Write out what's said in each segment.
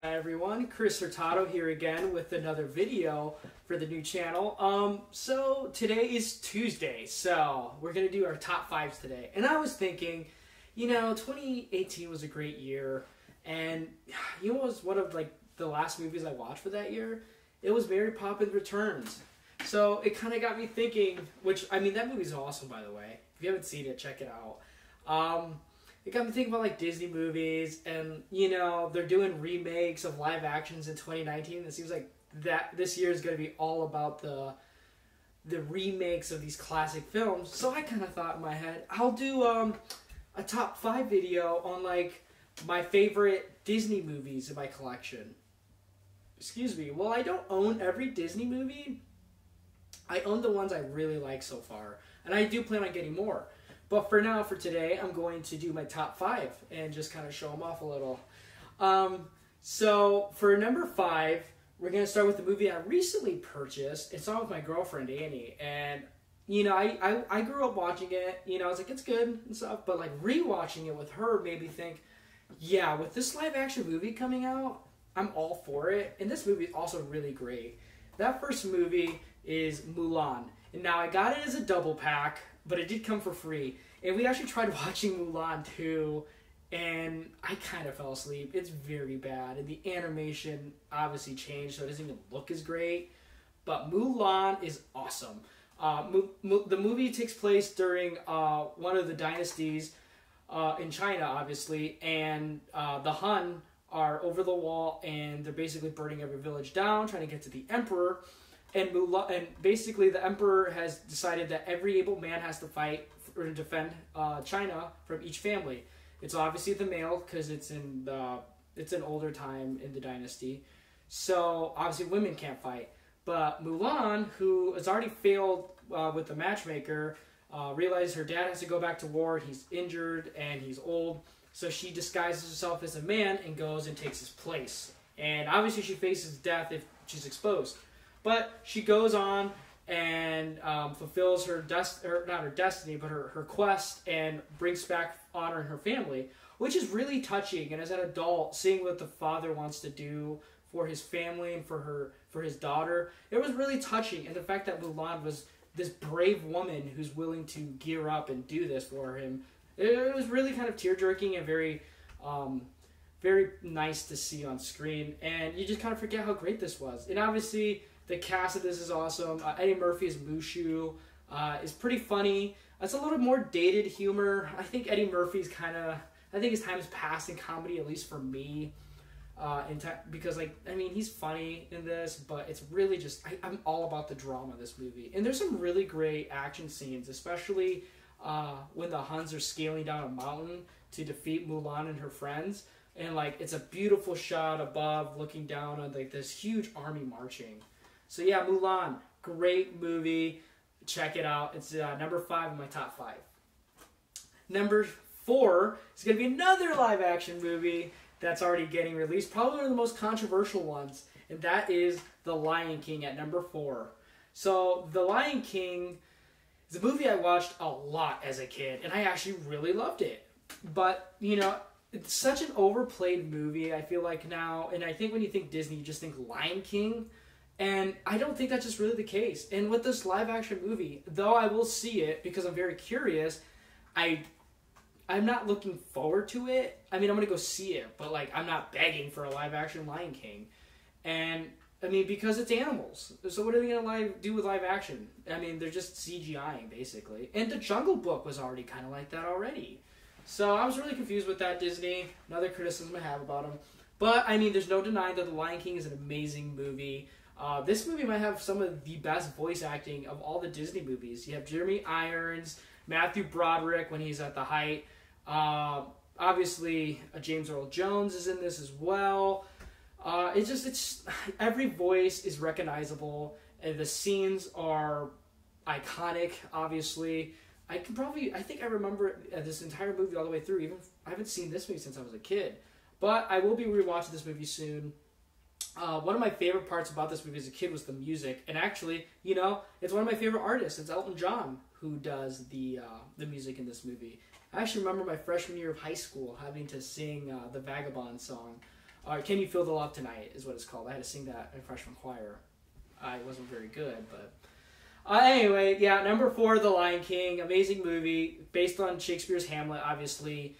Hi everyone, Chris Hurtado here again with another video for the new channel. So today is Tuesday, so we're gonna do our top fives today. And I was thinking, 2018 was a great year, and what was one of the last movies I watched for that year? It was Mary Poppins Returns. So it kind of got me thinking, that movie's awesome, by the way. If you haven't seen it, check it out. It got me thinking about Disney movies, and they're doing remakes of live actions in 2019. It seems like that this year is going to be all about the remakes of these classic films. So I kind of thought in my head, I'll do a top 5 video on my favorite Disney movies in my collection. Excuse me. Well, I don't own every Disney movie. I own the ones I really like so far, and I do plan on getting more. But for now, for today, I'm going to do my top 5 and just kind of show them off a little. So for number 5, we're going to start with the movie I recently purchased and saw with my girlfriend, Annie. And, I grew up watching it. I was like, it's good and stuff. But, rewatching it with her made me think, yeah, with this live-action movie coming out, I'm all for it. And this movie is also really great. That first movie is Mulan. And now I got it as a double pack, but it did come for free. And we actually tried watching Mulan 2, and I kind of fell asleep. It's very bad. And the animation obviously changed, so it doesn't even look as great. But Mulan is awesome. The movie takes place during one of the dynasties in China, obviously. And the Han are over the wall, and they're basically burning every village down, trying to get to the emperor. And basically the emperor has decided that every able man has to fight or to defend China from each family. It's obviously the male because it's an older time in the dynasty. So obviously women can't fight. But Mulan, who has already failed with the matchmaker, realizes her dad has to go back to war. He's injured and he's old. So she disguises herself as a man and goes and takes his place. And obviously she faces death if she's exposed. But she goes on and fulfills her not her destiny, but her quest, and brings back honor in her family, which is really touching. And as an adult, seeing what the father wants to do for his family and for his daughter, it was really touching. And the fact that Mulan was this brave woman who's willing to gear up and do this for him, it was really kind of tear-jerking and very nice to see on screen. And you just kind of forget how great this was. And obviously, the cast of this is awesome. Eddie Murphy as Mushu is pretty funny. It's a little more dated humor. I think Eddie Murphy's I think his time has passed in comedy, at least for me. Because, he's funny in this, but it's really just, I'm all about the drama of this movie. And there's some really great action scenes, especially when the Huns are scaling down a mountain to defeat Mulan and her friends. And, it's a beautiful shot above looking down on, this huge army marching. So yeah, Mulan, great movie. Check it out. It's number 5 in my top 5. Number 4 is going to be another live-action movie that's already getting released. Probably one of the most controversial ones, and that is The Lion King at number 4. So The Lion King is a movie I watched a lot as a kid, and I actually really loved it. But, it's such an overplayed movie, I feel like now. And I think when you think Disney, you just think Lion King. And I don't think that's just really the case. And with this live-action movie, though I will see it because I'm very curious, I'm not looking forward to it. I'm going to go see it, but, I'm not begging for a live-action Lion King. And, because it's animals. So what are they going to do with live-action? They're just CGIing, basically. And The Jungle Book was already kind of like that already. So I was really confused with that, Disney. Another criticism I have about them. But, there's no denying that The Lion King is an amazing movie. This movie might have some of the best voice acting of all the Disney movies. You have Jeremy Irons, Matthew Broderick when he's at the height. Obviously, James Earl Jones is in this as well. It's every voice is recognizable, and the scenes are iconic. Obviously, I think I remember this entire movie all the way through. Even I haven't seen this movie since I was a kid, but I will be rewatching this movie soon. One of my favorite parts about this movie as a kid was the music, and actually, it's one of my favorite artists. It's Elton John who does the music in this movie. I actually remember my freshman year of high school having to sing the Vagabond song Can You Feel the Love Tonight is what it's called. I had to sing that in freshman choir. I wasn't very good, but anyway, yeah, number 4, The Lion King, amazing movie based on Shakespeare's Hamlet. Obviously,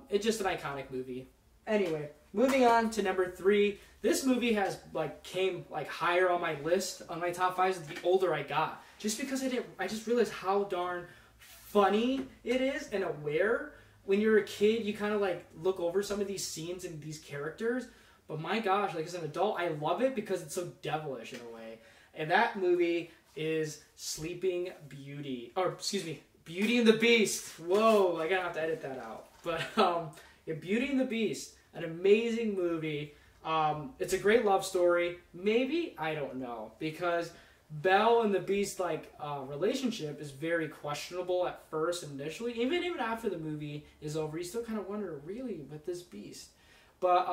it's just an iconic movie. Anyway, moving on to number 3. This movie has came higher on my list on my top 5s the older I got, just because I just realized how darn funny it is and aware. When you're a kid, you kind of look over some of these scenes and these characters. But my gosh, as an adult, I love it because it's so devilish in a way. And that movie is Sleeping Beauty. Or, excuse me, Beauty and the Beast. Whoa, I'm going to have to edit that out. But, yeah, Beauty and the Beast, an amazing movie. It's a great love story. Maybe? I don't know. Because Belle and the Beast relationship is very questionable at first initially. Even after the movie is over, you still kind of wonder, really, with this Beast. But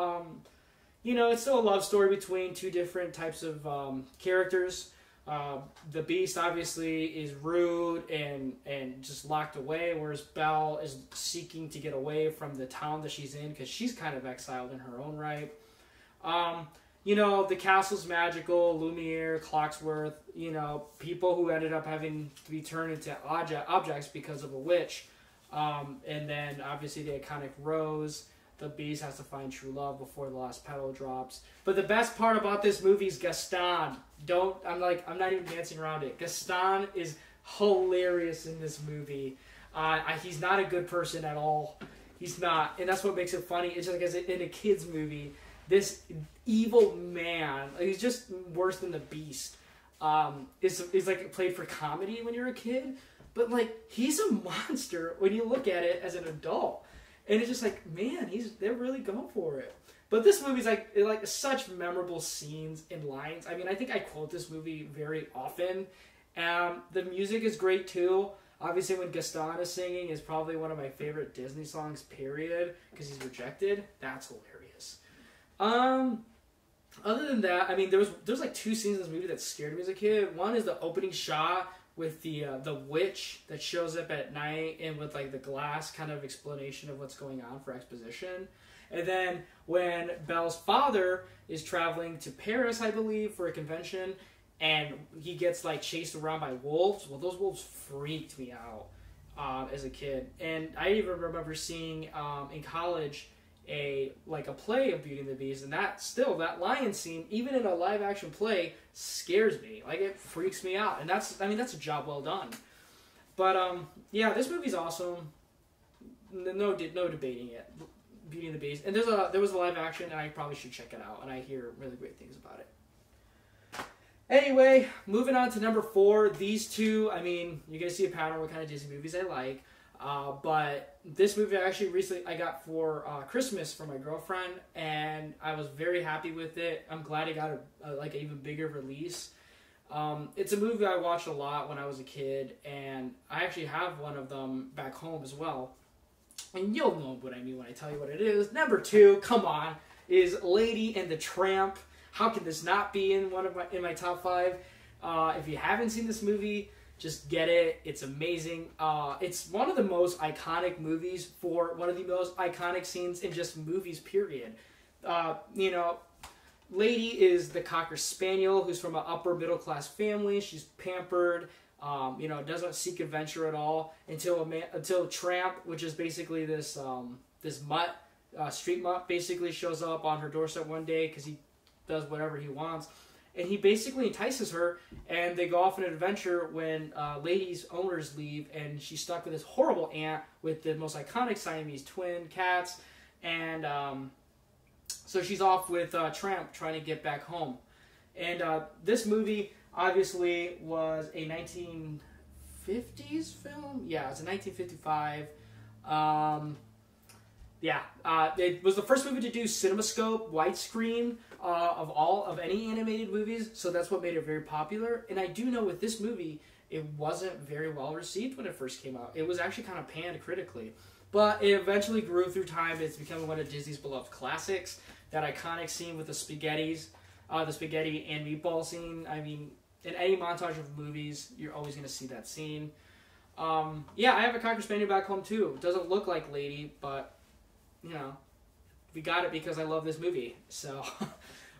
it's still a love story between 2 different types of characters. The Beast obviously is rude and just locked away, whereas Belle is seeking to get away from the town that she's in because she's kind of exiled in her own right. The castle's magical, Lumiere, Clocksworth, people who ended up having to be turned into objects because of a witch. And then, obviously, the iconic Rose. The Beast has to find true love before the last petal drops. But the best part about this movie is Gaston. I'm not even dancing around it. Gaston is hilarious in this movie. He's not a good person at all. He's not. And that's what makes it funny. It's just in a kid's movie, this evil man, he's just worse than the Beast, is played for comedy when you're a kid, but he's a monster when you look at it as an adult, and it's just man, they're really going for it. But this movie's such memorable scenes and lines. I mean, I think I quote this movie very often. The music is great too. Obviously, when Gaston is singing, is probably one of my favorite Disney songs, period, because he's rejected. That's hilarious. Other than that, I mean, there's 2 scenes in this movie that scared me as a kid. One is the opening shot with the witch that shows up at night and with the glass kind of explanation of what's going on for exposition. And then when Belle's father is traveling to Paris, I believe, for a convention, and he gets chased around by wolves. Well, those wolves freaked me out as a kid. And I even remember seeing in college a play of Beauty and the Beast, and that lion scene, even in a live action play, scares me. It freaks me out, and that's a job well done. But yeah, this movie's awesome. No debating it. Beauty and the Beast, and there was a live action, and I probably should check it out, and I hear really great things about it. Anyway, moving on to number 4. These 2, I mean, you're gonna see a pattern what kind of Disney movies I like. But this movie I got for Christmas for my girlfriend, and I was very happy with it. I'm glad it got an even bigger release. It's a movie I watched a lot when I was a kid, and I actually have one of them back home as well. And you'll know what I mean when I tell you what it is. Number 2, come on, is Lady and the Tramp. How can this not be in my top 5? If you haven't seen this movie, just get it. It's amazing. It's one of the most iconic movies for one of the most iconic scenes in just movies, period. Lady is the Cocker Spaniel who's from an upper middle class family. She's pampered, doesn't seek adventure at all until Tramp, which is basically this mutt, street mutt, basically shows up on her doorstep one day because he does whatever he wants. And he basically entices her, and they go off on an adventure when Lady's owners leave, and she's stuck with this horrible aunt with the most iconic Siamese twin cats, and so she's off with Tramp trying to get back home. And this movie obviously was a 1950s film. Yeah, it's a 1955. It was the first movie to do CinemaScope widescreen of any animated movies, so that's what made it very popular. And I do know with this movie, it wasn't very well received when it first came out. It was actually kind of panned critically, but it eventually grew through time. It's become one of Disney's beloved classics. That iconic scene with the spaghetti and meatball scene. I mean, in any montage of movies, you're always going to see that scene. I have a Cocker Spaniel back home too. It doesn't look like Lady, but we got it because I love this movie. So,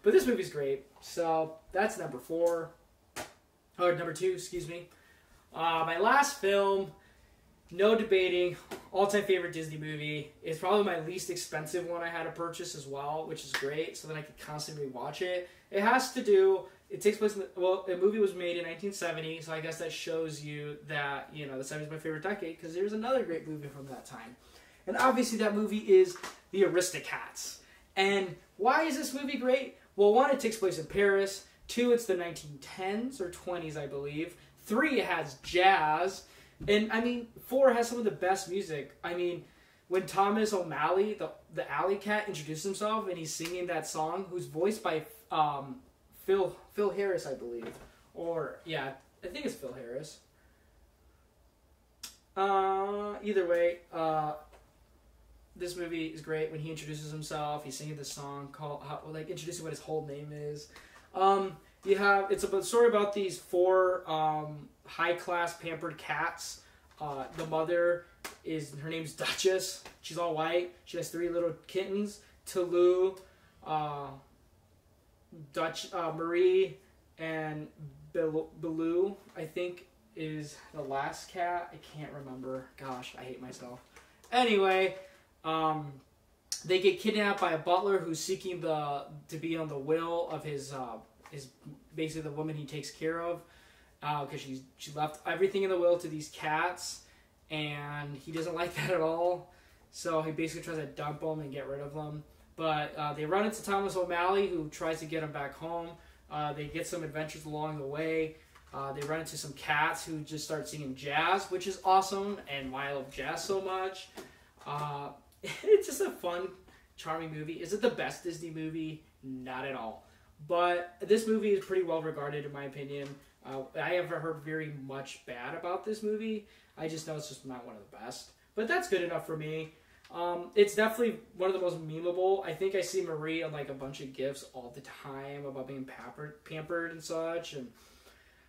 but this movie's great. So that's number 4. Or number 2, excuse me. My last film, no debating, all-time favorite Disney movie. It's probably my least expensive one I had to purchase as well, which is great, so that I could constantly watch it. It has to do, it takes place, the movie was made in 1970, so I guess that shows you that, you know, the 70s is my favorite decade, because there's another great movie from that time. And obviously that movie is The Aristocats. And why is this movie great? Well, 1, it takes place in Paris. 2, it's the 1910s or 20s, I believe. 3, it has jazz. And, I mean, 4 has some of the best music. I mean, when Thomas O'Malley, the alley cat, introduced himself and he's singing that song, who's voiced by Phil Harris, I believe. Or, yeah, I think it's Phil Harris. Either way, this movie is great when he introduces himself. He's singing this song called, introducing what his whole name is. It's a story about these 4 high-class pampered cats. The mother her name's Duchess. She's all white. She has 3 little kittens. Toulouse, Marie, and Baloo, I think, is the last cat. I can't remember. Gosh, I hate myself. Anyway, they get kidnapped by a butler who's seeking to be on the will of his basically the woman he takes care of, because she left everything in the will to these cats, and he doesn't like that at all. So he basically tries to dump them and get rid of them. But they run into Thomas O'Malley, who tries to get them back home. They get some adventures along the way. They run into some cats who just start singing jazz, which is awesome, and why I love jazz so much. It's just a fun, charming movie. Is it the best Disney movie? Not at all. But this movie is pretty well regarded, in my opinion. I haven't heard very much bad about this movie. I just know it's just not one of the best. But that's good enough for me. It's definitely one of the most memeable. I think I see Marie on like a bunch of GIFs all the time about being pampered and such. And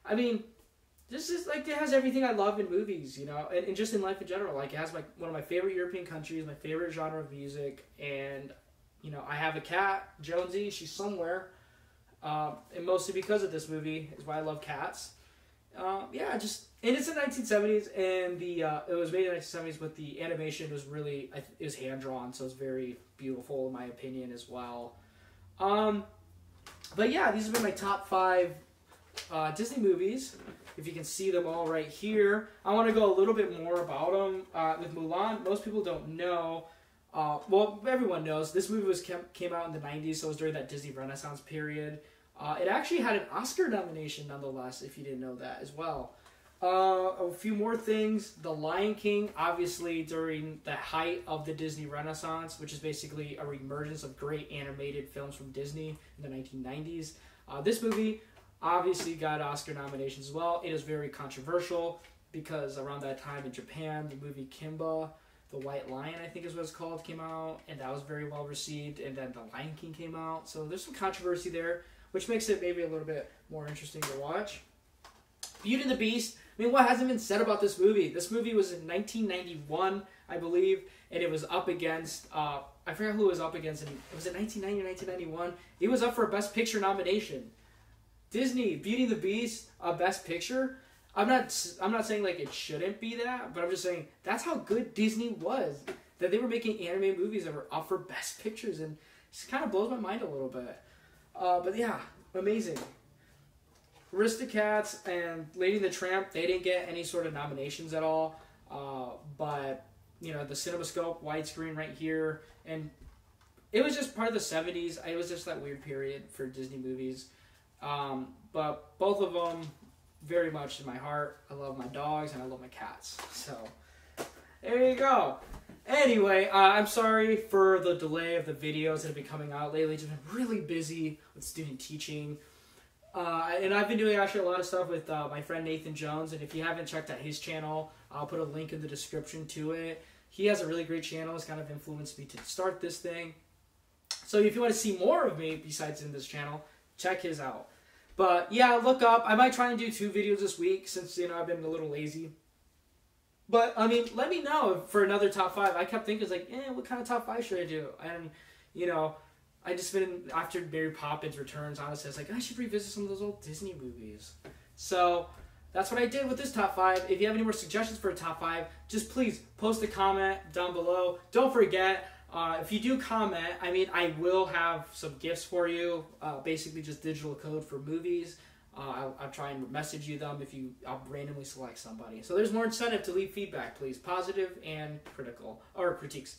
I mean, this is like, it has everything I love in movies, you know, and just in life in general. Like, it has one of my favorite European countries, my favorite genre of music, and you know, I have a cat, Jonesy. She's somewhere. And mostly because of this movie is why I love cats. And it's the 1970s, and it was made in the 1970s, but the animation was really, it was hand drawn, so it's very beautiful in my opinion as well. But yeah, these have been my top 5 Disney movies. If you can see them all right here, I want to go a little bit more about them. With Mulan, most people don't know. Well, everyone knows this movie came out in the 90s, so it was during that Disney Renaissance period. It actually had an Oscar nomination, nonetheless, if you didn't know that as well. A few more things. The Lion King, obviously during the height of the Disney Renaissance, which is basically a reemergence of great animated films from Disney in the 1990s. This movie obviously got Oscar nominations as well. It is very controversial because around that time in Japan, the movie Kimba, The White Lion, I think is what it's called, came out, and that was very well received, and then The Lion King came out. So there's some controversy there, which makes it maybe a little bit more interesting to watch. Beauty and the Beast. I mean, what hasn't been said about this movie? This movie was in 1991, I believe, and it was up against, I forgot who it was up against, and was it 1990 or 1991? It was up for a Best Picture nomination. Disney, Beauty and the Beast, Best Picture. I'm not saying like it shouldn't be that, but I'm just saying that's how good Disney was. That they were making anime movies that were up for Best Pictures, and it just kind of blows my mind a little bit. But yeah, amazing. Aristocats and Lady and the Tramp, they didn't get any sort of nominations at all. But, you know, the CinemaScope widescreen right here. And it was just part of the 70s. It was just that weird period for Disney movies. But both of them, very much in my heart. I love my dogs and I love my cats. So, there you go. Anyway, I'm sorry for the delay of the videos that have been coming out lately. Just been really busy with student teaching. And I've been doing actually a lot of stuff with my friend Nathan Jones. And if you haven't checked out his channel, I'll put a link in the description to it. He has a really great channel. It's kind of influenced me to start this thing. So if you want to see more of me besides in this channel, check his out. But yeah, look up. I might try and do 2 videos this week since, you know, I've been a little lazy. But, I mean, let me know for another top 5. I kept thinking, like, what kind of top 5 should I do? And, you know, I just been, after Mary Poppins Returns, honestly, I was like, I should revisit some of those old Disney movies. So that's what I did with this top 5. If you have any more suggestions for a top 5, just please post a comment down below. Don't forget, if you do comment, I mean, I will have some gifts for you, basically just digital code for movies. I'll try and message you them if I'll randomly select somebody. So there's more incentive to leave feedback, please. Positive and critical, or critiques.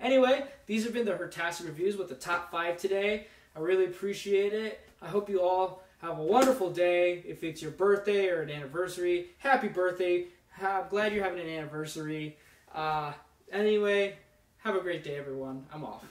Anyway, these have been the Hertastic Reviews with the top 5 today. I really appreciate it. I hope you all have a wonderful day. If it's your birthday or an anniversary, happy birthday. I'm glad you're having an anniversary. Anyway, have a great day, everyone. I'm off.